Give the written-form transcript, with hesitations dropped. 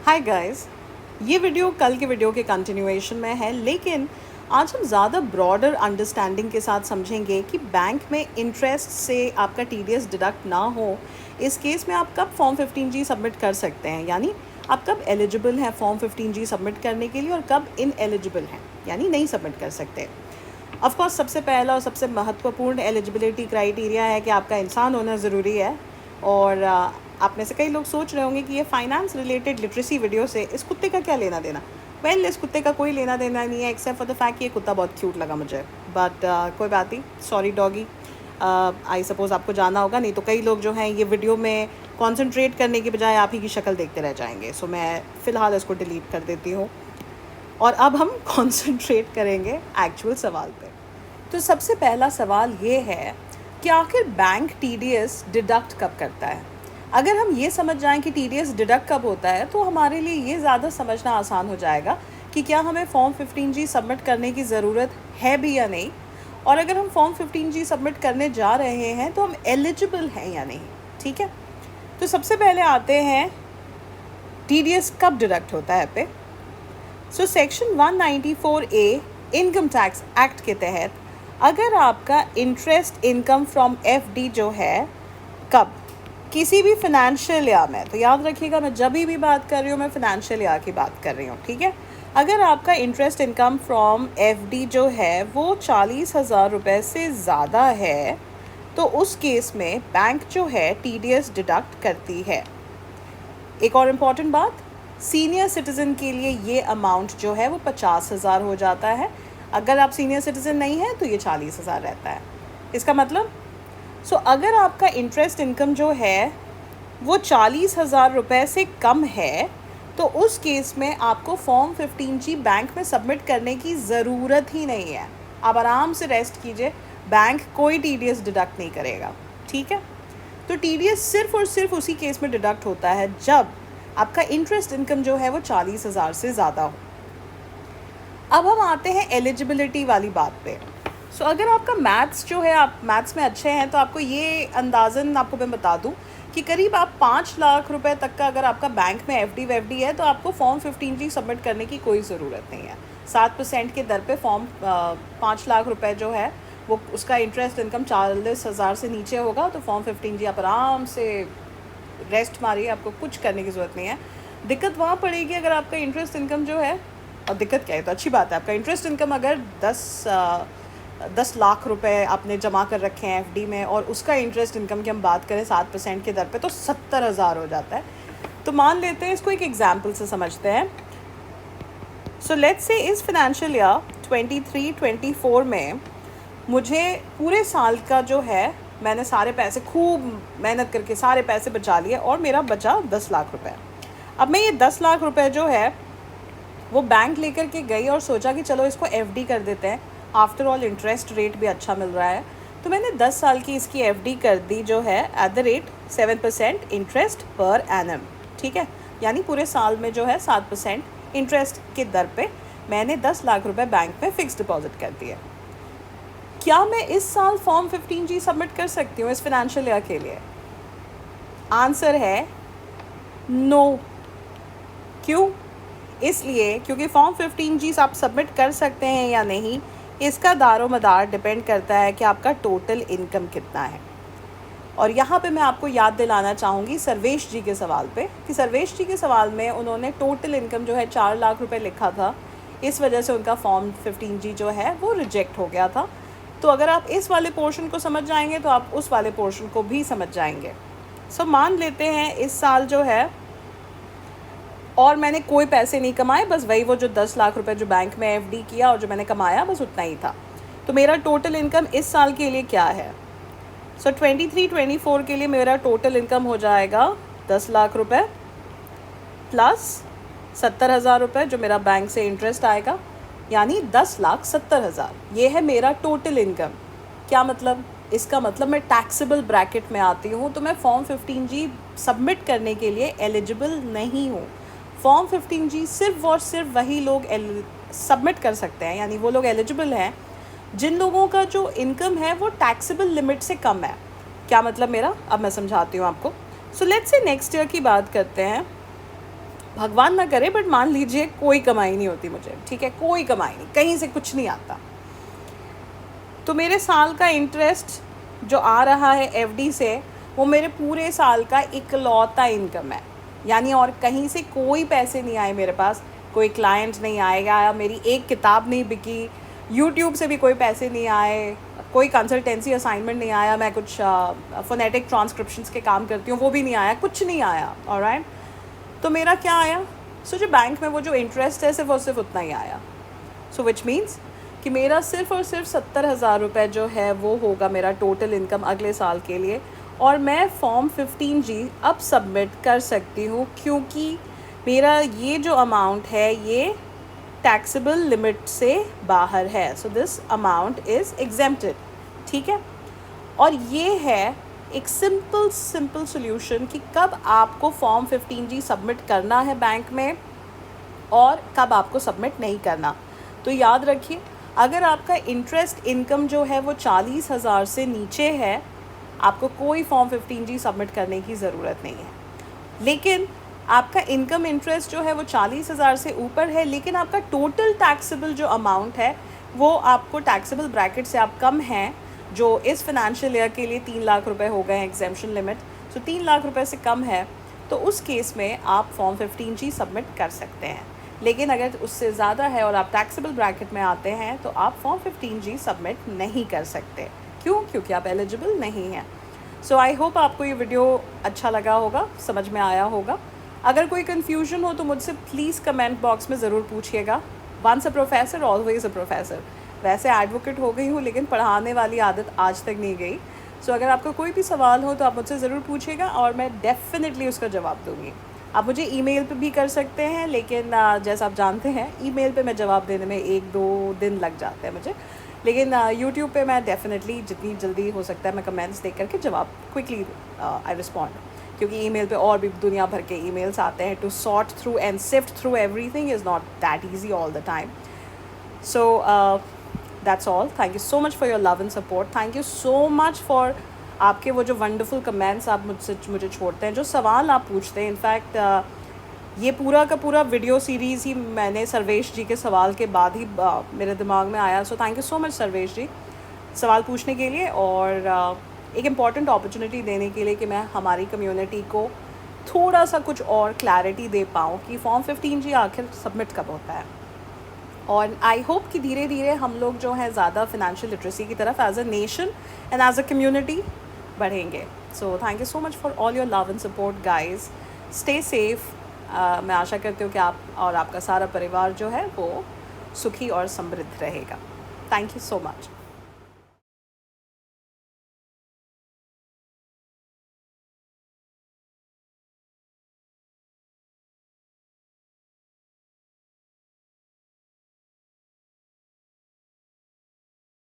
Hi guys, ये video कल के वीडियो के कंटिन्यूएशन में है, लेकिन आज हम ज़्यादा ब्रॉडर अंडरस्टैंडिंग के साथ समझेंगे कि बैंक में इंटरेस्ट से आपका टीडीएस डिडक्ट ना हो। इस केस में आप कब फॉर्म 15G सबमिट कर सकते हैं, यानी आप कब एलिजिबल हैं फॉर्म 15G सबमिट करने के लिए और कब इनएलिजिबल हैं, यानी नहीं सबमिट कर सकते। ऑफ कोर्स सबसे पहला और सबसे महत्वपूर्ण एलिजिबिलिटी क्राइटेरिया है कि आपका इंसान होना ज़रूरी है। और आप में से कई लोग सोच रहे होंगे कि ये फाइनेंस रिलेटेड लिटरेसी वीडियो से इस कुत्ते का क्या लेना देना। इस कुत्ते का कोई लेना देना नहीं है, एक्सेप्ट फॉर द फैक्ट कि ये कुत्ता बहुत क्यूट लगा मुझे। बट कोई बात नहीं, सॉरी डॉगी। आई सपोज़ आपको जाना होगा, नहीं तो कई लोग जो हैं ये वीडियो में कॉन्सेंट्रेट करने के बजाय आप ही की शक्ल देखते रह जाएंगे। सो मैं फ़िलहाल इसको डिलीट कर देती हूँ और अब हम कॉन्सेंट्रेट करेंगे एक्चुअल सवाल पे। तो सबसे पहला सवाल ये है कि आखिर बैंक टीडीएस डिडक्ट कब करता है। अगर हम ये समझ जाएं कि टीडीएस डिडक्ट कब होता है तो हमारे लिए ये ज़्यादा समझना आसान हो जाएगा कि क्या हमें फॉर्म 15G सबमिट करने की ज़रूरत है भी या नहीं, और अगर हम फॉर्म 15G सबमिट करने जा रहे हैं तो हम एलिजिबल हैं या नहीं। ठीक है, तो सबसे पहले आते हैं टीडीएस कब डिडक्ट होता है पे। So section 194A income tax act के तहत अगर आपका इंटरेस्ट इनकम फ्रॉम एफडी जो है कब किसी भी फाइनेंशियल ईयर में, तो याद रखिएगा मैं जब भी बात कर रही हूँ मैं फाइनेंशियल ईयर की बात कर रही हूँ, ठीक है। अगर आपका इंटरेस्ट इनकम फ्रॉम एफडी जो है वो 40,000 रुपये से ज़्यादा है तो उस केस में बैंक जो है टीडीएस डिडक्ट करती है। एक और इम्पॉर्टेंट बात, सीनियर सिटीज़न के लिए ये अमाउंट जो है वो 50,000 हो जाता है। अगर आप सीनियर सिटीज़न नहीं हैं तो ये 40,000 रहता है। इसका मतलब अगर आपका इंटरेस्ट इनकम जो है वो 40,000 रुपये से कम है तो उस केस में आपको फॉर्म 15G बैंक में सबमिट करने की ज़रूरत ही नहीं है। आप आराम से रेस्ट कीजिए, बैंक कोई टीडीएस डिडक्ट नहीं करेगा। ठीक है, तो टीडीएस सिर्फ और सिर्फ उसी केस में डिडक्ट होता है जब आपका इंटरेस्ट इनकम जो है वो 40,000 से ज़्यादा हो। अब हम आते हैं एलिजिबिलिटी वाली बात पे। अगर आपका मैथ्स जो है, आप मैथ्स में अच्छे हैं तो आपको ये अंदाज़न आपको मैं बता दूं कि करीब आप 5 लाख रुपए तक का अगर आपका बैंक में एफडी है तो आपको फॉर्म 15G सबमिट करने की कोई ज़रूरत नहीं है। 7% के दर पे फॉर्म 5 लाख रुपए जो है वो उसका इंटरेस्ट इनकम 40,000 से नीचे होगा तो फॉर्म 15G आप आराम से रेस्ट मारिए, आपको कुछ करने की ज़रूरत नहीं है। दिक्कत वहाँ पड़ेगी अगर आपका इंटरेस्ट इनकम जो है, और दिक्कत क्या है तो अच्छी बात है, आपका इंटरेस्ट इनकम अगर 10 लाख रुपए आपने जमा कर रखे हैं एफडी में और उसका इंटरेस्ट इनकम की हम बात करें 7% के दर पे तो 70,000 हो जाता है। तो मान लेते हैं, इसको एक एग्जांपल से समझते हैं। लेट्स से इस फाइनेंशियल ईयर 23-24 में मुझे पूरे साल का जो है मैंने सारे पैसे खूब मेहनत करके सारे पैसे बचा लिए और मेरा बचा 10 लाख रुपए। अब मैं ये 10 लाख रुपए जो है वो बैंक लेकर के गई और सोचा कि चलो इसको एफडी कर देते हैं, आफ्टर ऑल इंटरेस्ट रेट भी अच्छा मिल रहा है। तो मैंने 10 साल की इसकी एफडी कर दी जो है at the rate 7% interest per annum. ठीक है, यानी पूरे साल में जो है 7% इंटरेस्ट के दर पे मैंने 10 लाख रुपए बैंक में फ़िक्स डिपॉजिट कर दिए। क्या मैं इस साल फॉर्म 15G सबमिट कर सकती हूँ इस फाइनेंशियल ईयर के लिए? आंसर है नो। क्यों? इसलिए क्योंकि फॉर्म 15G आप सबमिट कर सकते हैं या नहीं इसका दारोमदार डिपेंड करता है कि आपका टोटल इनकम कितना है। और यहाँ पे मैं आपको याद दिलाना चाहूँगी सर्वेश जी के सवाल पे कि सर्वेश जी के सवाल में उन्होंने टोटल इनकम जो है 4 लाख रुपए लिखा था, इस वजह से उनका फॉर्म 15G जो है वो रिजेक्ट हो गया था। तो अगर आप इस वाले पोर्शन को समझ जाएंगे तो आप उस वाले पोर्शन को भी समझ जाएंगे। मान लेते हैं इस साल जो है और मैंने कोई पैसे नहीं कमाए, बस वही वो जो 10 लाख रुपए जो बैंक में एफडी किया और जो मैंने कमाया बस उतना ही था। तो मेरा टोटल इनकम इस साल के लिए क्या है? 23-24 के लिए मेरा टोटल इनकम हो जाएगा 10 लाख रुपए प्लस 70,000 रुपये जो मेरा बैंक से इंटरेस्ट आएगा, यानी 10,70,000। ये है मेरा टोटल इनकम। क्या मतलब? इसका मतलब मैं टैक्सेबल ब्रैकेट में आती हूँ तो मैं फॉर्म 15G सबमिट करने के लिए एलिजिबल नहीं हूँ। फॉर्म 15G सिर्फ और सिर्फ वही लोग सबमिट कर सकते हैं, यानी वो लोग एलिजिबल हैं जिन लोगों का जो इनकम है वो टैक्सेबल लिमिट से कम है। क्या मतलब मेरा? अब मैं समझाती हूँ आपको। लेट्स से नेक्स्ट ईयर की बात करते हैं। भगवान ना करे, बट मान लीजिए कोई कमाई नहीं होती मुझे, ठीक है, कोई कमाई नहीं, कहीं से कुछ नहीं आता, तो मेरे साल का इंटरेस्ट जो आ रहा है एफडी से, वो मेरे पूरे साल का इकलौता इनकम है। यानी और कहीं से कोई पैसे नहीं आए मेरे पास, कोई क्लाइंट नहीं आएगा, मेरी एक किताब नहीं बिकी, यूट्यूब से भी कोई पैसे नहीं आए, कोई कंसल्टेंसी असाइनमेंट नहीं आया, मैं कुछ फोनेटिक ट्रांसक्रिप्शंस के काम करती हूँ वो भी नहीं आया, कुछ नहीं आया। ऑलराइट, तो मेरा क्या आया? सो जो बैंक में वो जो इंटरेस्ट है सिर्फ और सिर्फ उतना ही आया। सो विच मीन्स कि मेरा सिर्फ और सिर्फ 70,000 रुपये जो है वो होगा मेरा टोटल इनकम अगले साल के लिए, और मैं फॉर्म 15G अब सबमिट कर सकती हूँ, क्योंकि मेरा ये जो अमाउंट है ये टैक्सेबल लिमिट से बाहर है। So this amount is exempted, ठीक है। और ये है एक सिंपल सोल्यूशन कि कब आपको फॉर्म 15G सबमिट करना है बैंक में और कब आपको सबमिट नहीं करना। तो याद रखिए, अगर आपका इंटरेस्ट इनकम जो है वो 40,000 से नीचे है, आपको कोई फॉर्म 15G सबमिट करने की ज़रूरत नहीं है। लेकिन आपका इनकम इंटरेस्ट जो है वो 40,000 से ऊपर है, लेकिन आपका टोटल टैक्सेबल जो अमाउंट है वो आपको टैक्सेबल ब्रैकेट से आप कम हैं, जो इस फाइनेंशियल ईयर के लिए 3 लाख रुपए हो गए हैं एग्जेम्पशन लिमिट, सो 3 लाख रुपए से कम है, तो उस केस में आप फॉर्म 15G सबमिट कर सकते हैं। लेकिन अगर उससे ज़्यादा है और आप टैक्सेबल ब्रैकेट में आते हैं तो आप फॉर्म 15G सबमिट नहीं कर सकते। क्यों? क्योंकि आप एलिजिबल नहीं हैं। सो आई होप आपको ये वीडियो अच्छा लगा होगा, समझ में आया होगा। अगर कोई कन्फ्यूजन हो तो मुझसे प्लीज़ कमेंट बॉक्स में ज़रूर पूछिएगा। Once a professor always a professor. वैसे एडवोकेट हो गई हूँ, लेकिन पढ़ाने वाली आदत आज तक नहीं गई। सो अगर आपका कोई भी सवाल हो तो आप मुझसे ज़रूर पूछिएगा और मैं डेफ़िनेटली उसका जवाब दूँगी। आप मुझे ईमेल पे भी कर सकते हैं, लेकिन जैसा आप जानते हैं ईमेल पे मैं जवाब देने में 1-2 दिन लग जाते हैं मुझे, लेकिन यूट्यूब पे मैं डेफ़िनेटली जितनी जल्दी हो सकता है मैं कमेंट्स देख करके जवाब क्विकली आई रिस्पॉन्ड, क्योंकि ईमेल पे और भी दुनिया भर के ईमेल्स आते हैं। To sort through and sift through everything is not that easy all the time. So that's all. Thank you so much for your love and support. Thank you so much for आपके वो जो wonderful comments आप मुझे छोड़ते हैं, जो सवाल आप पूछते हैं। इनफैक्ट ये पूरा का पूरा वीडियो सीरीज़ ही मैंने सर्वेश जी के सवाल के बाद ही मेरे दिमाग में आया। So thank you so much Sarvesh ji सवाल पूछने के लिए और एक इम्पॉर्टेंट अपॉर्चुनिटी देने के लिए कि मैं हमारी कम्युनिटी को थोड़ा सा कुछ और क्लैरिटी दे पाऊँ कि फॉर्म 15G आखिर सबमिट कब होता है। और आई होप कि धीरे धीरे हम लोग जो है ज़्यादा फिनेंशियल लिटरेसी की तरफ as a nation and as a community बढ़ेंगे। So thank you so much for all your love and support guys. Stay safe. मैं आशा करती हूँ कि आप और आपका सारा परिवार जो है वो सुखी और समृद्ध रहेगा। Thank you so much.